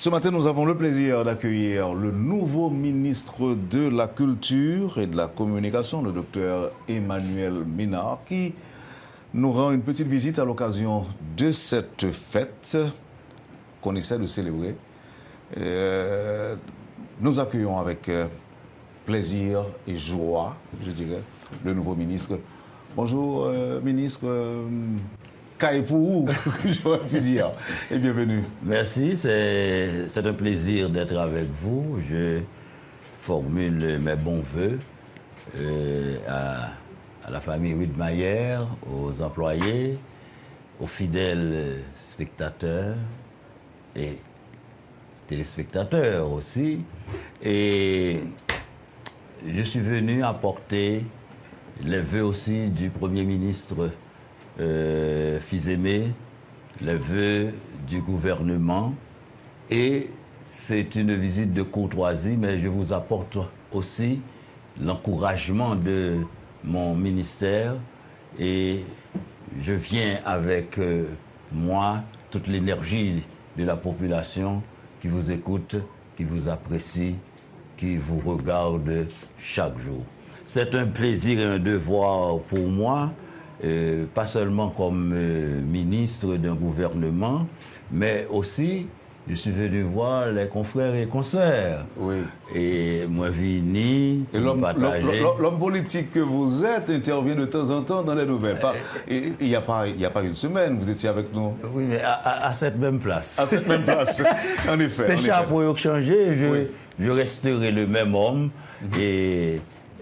Ce matin, nous avons le plaisir d'accueillir le nouveau ministre de la Culture et de la Communication, le docteur Emmanuel Minard, qui nous rend une petite visite à l'occasion de cette fête qu'on essaie de célébrer. Nous accueillons avec plaisir et joie, je dirais, le nouveau ministre. Bonjour, ministre. Pour j'aurais pu dire. Et bienvenue. Merci, c'est un plaisir d'être avec vous. Je formule mes bons voeux à la famille Widmayer, aux employés, aux fidèles spectateurs et téléspectateurs aussi. Et je suis venu apporter les vœux aussi du Premier ministre fils aimé, les vœux du gouvernement, et c'est une visite de courtoisie, mais je vous apporte aussi l'encouragement de mon ministère et je viens avec moi toute l'énergie de la population qui vous écoute, qui vous apprécie, qui vous regarde chaque jour. C'est un plaisir et un devoir pour moi, pas seulement comme ministre d'un gouvernement, mais aussi, je suis venu voir les confrères et consoeurs. Oui. Et moi, vini, l'homme politique que vous êtes intervient de temps en temps dans les nouvelles. Il n'y a pas une semaine, vous étiez avec nous. Oui, mais à cette même place. À cette même place, en effet. C'est chapeau qui changé, je resterai le même homme.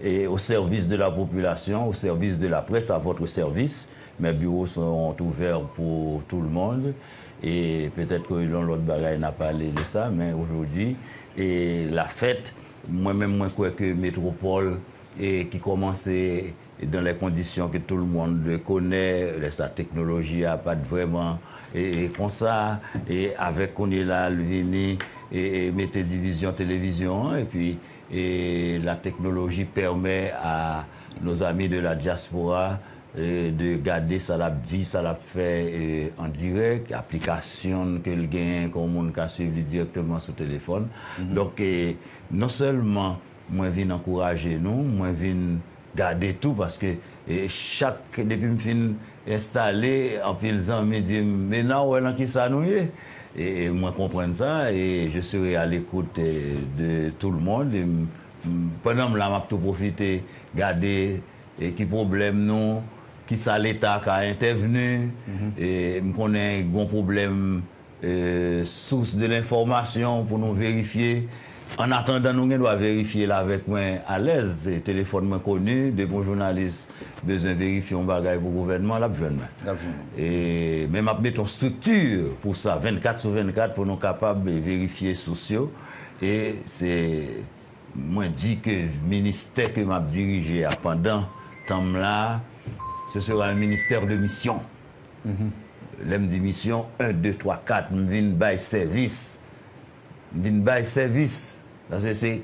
Et au service de la population, au service de la presse, à votre service. Mes bureaux sont ouverts pour tout le monde. Et peut-être que l'autre bagaille n'a pas parlé de ça, mais aujourd'hui, et la fête, moi-même, moi, crois que Métropole, et qui commençait dans les conditions que tout le monde connaît, sa technologie n'a pas vraiment, et comme ça, et avec qu'on est là, le Vini, et mettez division télévision, et puis et la technologie permet à nos amis de la diaspora de garder ça l'a dit, ça l'a fait en direct, application que le gain comme on peut suivre directement sur téléphone. Donc non seulement moi viens encourager nous, moi viens garder tout parce que depuis me fin installé en pile gens me dit mais non ouais qui ça nous est. Et moi comprendre ça et je serai à l'écoute de tout le monde. Et pendant que je tout profiter, garder qui problème nous, qui ça l'État qui a intervenu, et je connais un bon problème source de l'information pour nous vérifier. En attendant, nous devons vérifier là avec moi à l'aise. Téléphone moi connu, des bons journalistes besoin de vérifier un bagage pour le gouvernement, là besoin. Et même mettre une structure pour ça, 24 sur 24 pour nous capables de vérifier sociaux. Et c'est moi dit que le ministère que m'a dirigé pendant ce temps-là, ce sera un ministère de mission. L'aime dit mission 1, 2, 3, 4, je viens de service. Je viens de service. Parce que c'est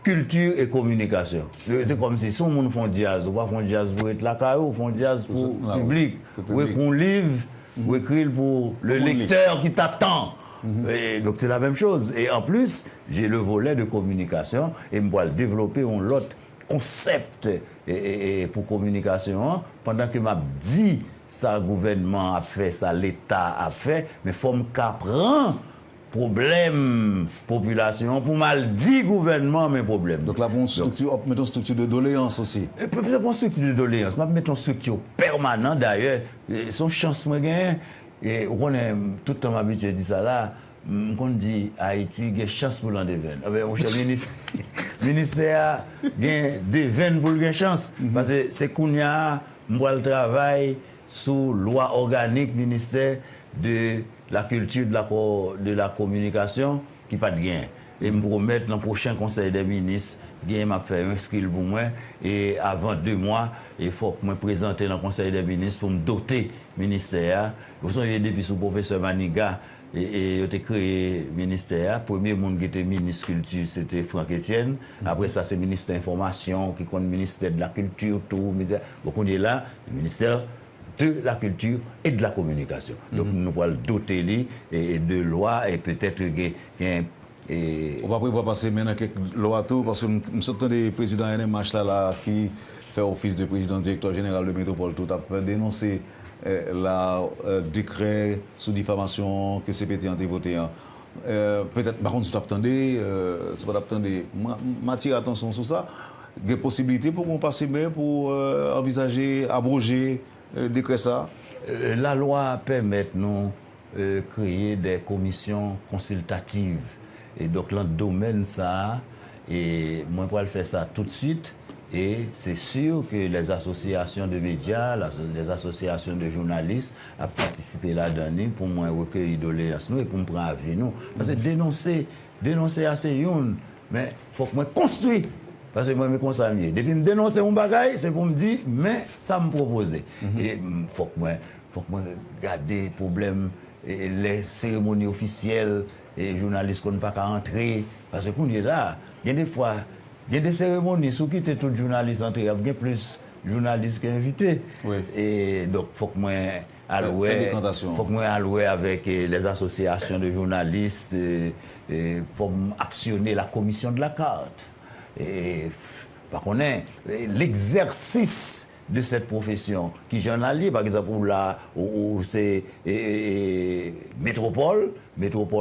culture et communication. C'est comme si son monde font jazz, ou pas font jazz pour être là, ou font jazz pour le public, ou écrire un livre, ou écrire pour le lecteur qui t'attend. Donc c'est la même chose. Et en plus, j'ai le volet de communication et je vais développer un autre concept pour communication pendant que m'a dit ça le gouvernement a fait, ça l'État a fait, mais il faut qu'apprendre problème population pour mal dit gouvernement mais problème. Donc là, mettons une structure de doléance aussi. C'est une structure de doléance, mais mettons une structure permanente d'ailleurs. Son chance moi gain et on est tout le temps habitué à dire ça là. On dit Haïti a chance pour l'an des veines. Mon cher ministère a des veines pour une chance parce que c'est qu'on y a le travail sous loi organique ministère de la culture de la communication qui pas de gain. Et me promettre dans le prochain conseil des ministres, gain m'a fait un skill pour moi et avant 2 mois, il faut que je me présente dans le conseil des ministres pour me doter ministère. Vous savez depuis sous professeur Maniga et il a créé le ministère. Le premier monde qui était ministre culture, c'était Franck Etienne. Après ça, c'est le ministre de l'Information, qui compte le ministère de la Culture, tout. Donc on est là, le ministère de la culture et de la communication. Donc nous allons doter de lois et peut-être on va prévoir passer maintenant quelques lois tout parce que nous sommes des présidents NMH là qui fait office de président directeur général de Métropole tout a dénoncé la décret sous diffamation que CPT a voté. Peut-être par contre tu attendais m'attire attention sur ça. Il y a des possibilités pour qu'on passe bien pour envisager abroger décret ça. La loi permet nous créer des commissions consultatives. Et donc, dans le domaine, ça, et moi, je vais faire ça tout de suite. Et c'est sûr que les associations de médias, les associations de journalistes ont participé là-dedans pour moi recueillir doléances et pour me prendre avec nous. Parce que dénoncer assez young, mais il faut que moi construise. Parce que moi, je me consomme. Depuis que je dénonce un bagage, c'est pour me dire, mais ça me propose. Et il faut que moi regarde les problèmes, les cérémonies officielles. Et les journalistes ne peuvent pas entrer. Parce que quand on est là, il y a des fois, il y a des cérémonies, sous qui tout journaliste entrer, il y a plus de journalistes qu'invités. Oui. Et donc, il faut que moi allouer avec les associations de journalistes, il faut actionner la commission de la carte. Et par contre, l'exercice de cette profession qui journaliste, par exemple, là où c'est Métropole,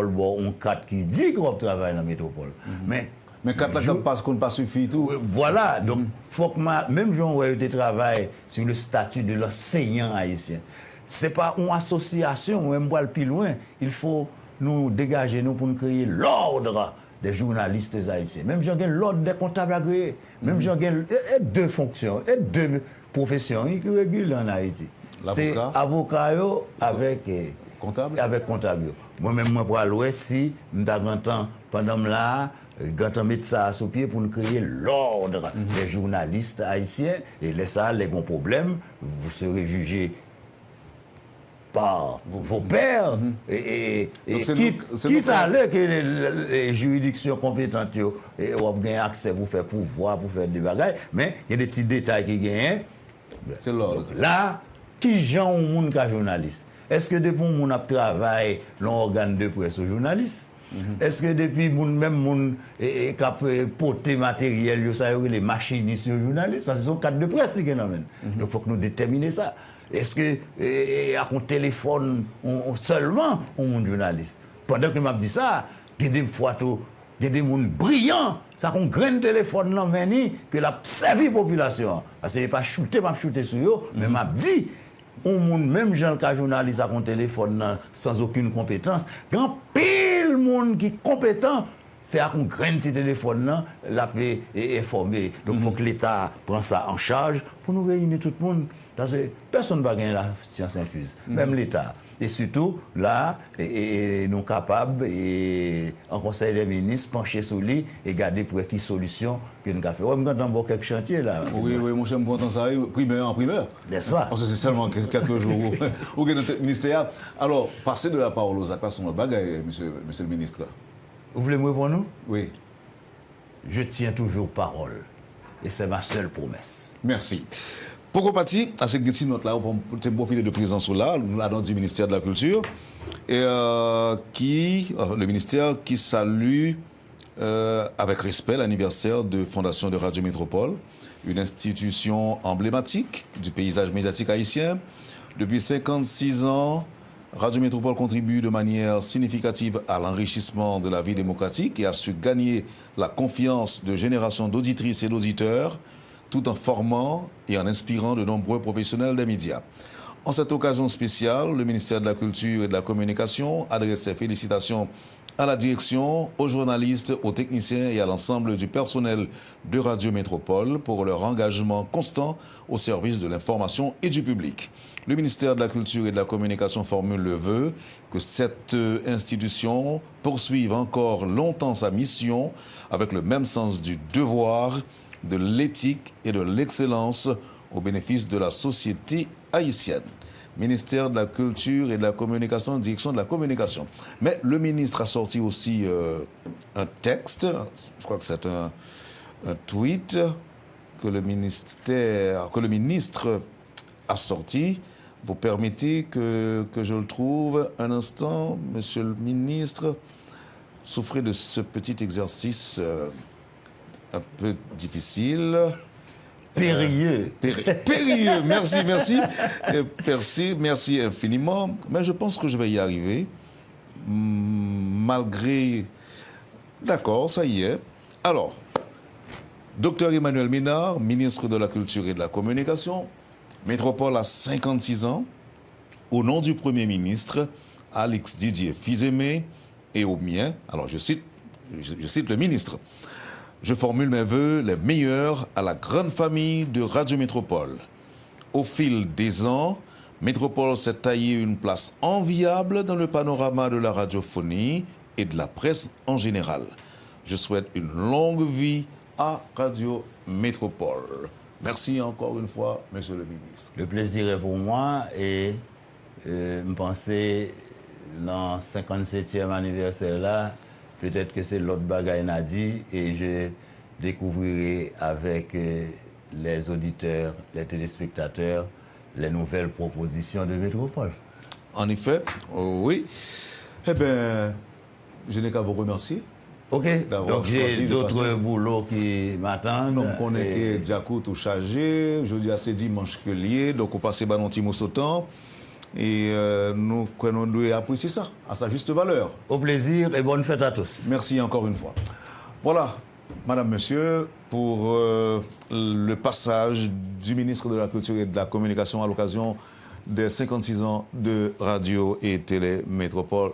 bon, on cadre qui dit qu'on travaille dans la Métropole. Mais quatre là qu'on ne pas suffit tout. Voilà, donc faut que même si on travaille sur le statut de l'enseignant haïtien. C'est pas une association, même pas le plus loin. Il faut nous dégager nous pour nous créer l'ordre des journalistes haïtiens. Même si on a l'ordre des comptables agréés, même si on a deux fonctions, et deux professions qui régulent en Haïti. C'est avocat avec comptable. Avec comptable. Moi-même, moi, pour aller si, pendant là, quand on met ça à sous pied pour nous créer l'ordre des journalistes haïtiens, et laissez ça, les bons problèmes, vous serez jugés par vos pairs et quitte à aller que les juridictions compétentes ont accès pour faire pouvoir, pour faire des bagages, mais il y a des petits détails qui gagnent. C'est l'ordre. Là, qui gens au monde qu'un journaliste? Est-ce que depuis mon travail l'organe de presse aux journalistes? Est-ce que depuis même mon porter matériel, ça les machinistes aux journalistes? Parce que ce sont cadres de presse qui amènent. Donc il faut que nous déterminions ça. Est-ce que à un téléphone seulement un journaliste? Pendant que je dit ça, il y a des fois il y a des gens brillants, ça qu'on graine téléphone dans main que la servi population. Parce que pas shooter sur eux, mais m'a dit même gens qui journaliste à un téléphone sans aucune compétence, grand pile monde qui est compétent. C'est à qu'on graine ce téléphone la paix est formée. Donc il faut que l'État prenne ça en charge pour nous réunir tout le monde. Parce que personne ne va gagner la science infuse, même l'État. Et surtout, là, nous sommes capables, en Conseil des ministres, pencher sur lui et garder pour quelle solution que nous avons fait. Oui, nous avons quelques chantiers là. Oui, mon cher, je suis ça, primeur en primeur. N'est-ce pas? Parce que c'est seulement quelques jours où notre ministère. Alors, passez de la parole aux acteurs sur notre bagaille, monsieur le ministre. Vous voulez me répondre? Oui. Je tiens toujours parole. Et c'est ma seule promesse. Merci. Pour partir à cette petite note là, pour profiter de présence là, du ministère de la Culture, et le ministère qui salue avec respect l'anniversaire de Fondation de Radio Métropole, une institution emblématique du paysage médiatique haïtien. Depuis 56 ans, Radio Métropole contribue de manière significative à l'enrichissement de la vie démocratique et a su gagner la confiance de générations d'auditrices et d'auditeurs, tout en formant et en inspirant de nombreux professionnels des médias. En cette occasion spéciale, le ministère de la Culture et de la Communication adresse ses félicitations à la direction, aux journalistes, aux techniciens et à l'ensemble du personnel de Radio Métropole pour leur engagement constant au service de l'information et du public. Le ministère de la Culture et de la Communication formule le vœu que cette institution poursuive encore longtemps sa mission avec le même sens du devoir, de l'éthique et de l'excellence au bénéfice de la société haïtienne. Ministère de la Culture et de la Communication, direction de la communication. Mais le ministre a sorti aussi un texte, je crois que c'est un tweet que le ministre a sorti vous permettez que je le trouve un instant, monsieur le ministre. Souffrez de ce petit exercice un peu difficile. Périlleux. Périlleux, merci, merci. Merci infiniment. Mais je pense que je vais y arriver. Malgré... D'accord, ça y est. Alors, Dr Emmanuel Minard, ministre de la Culture et de la Communication, métropole à 56 ans, au nom du Premier ministre, Alex Didier Fils-Aimé, et au mien, alors je cite le ministre, je formule mes vœux les meilleurs à la grande famille de Radio Métropole. Au fil des ans, Métropole s'est taillé une place enviable dans le panorama de la radiophonie et de la presse en général. Je souhaite une longue vie à Radio Métropole. Merci encore une fois, monsieur le ministre. Le plaisir est pour moi et me penser dans 57e anniversaire là, peut-être que c'est l'autre bagaille n'a dit et je découvrirai avec les auditeurs, les téléspectateurs, les nouvelles propositions de Métropole. En effet, oui. Eh bien, je n'ai qu'à vous remercier. Ok, donc j'ai d'autres boulots qui m'attendent. Donc, on est que Diakou tout chargé, je dis à c'est dimanche que lié, donc on passe par notre temps. Et nous devons apprécier ça, à sa juste valeur. Au plaisir et bonne fête à tous. Merci encore une fois. Voilà, madame, monsieur, pour le passage du ministre de la Culture et de la Communication à l'occasion des 56 ans de Radio et Télé Métropole.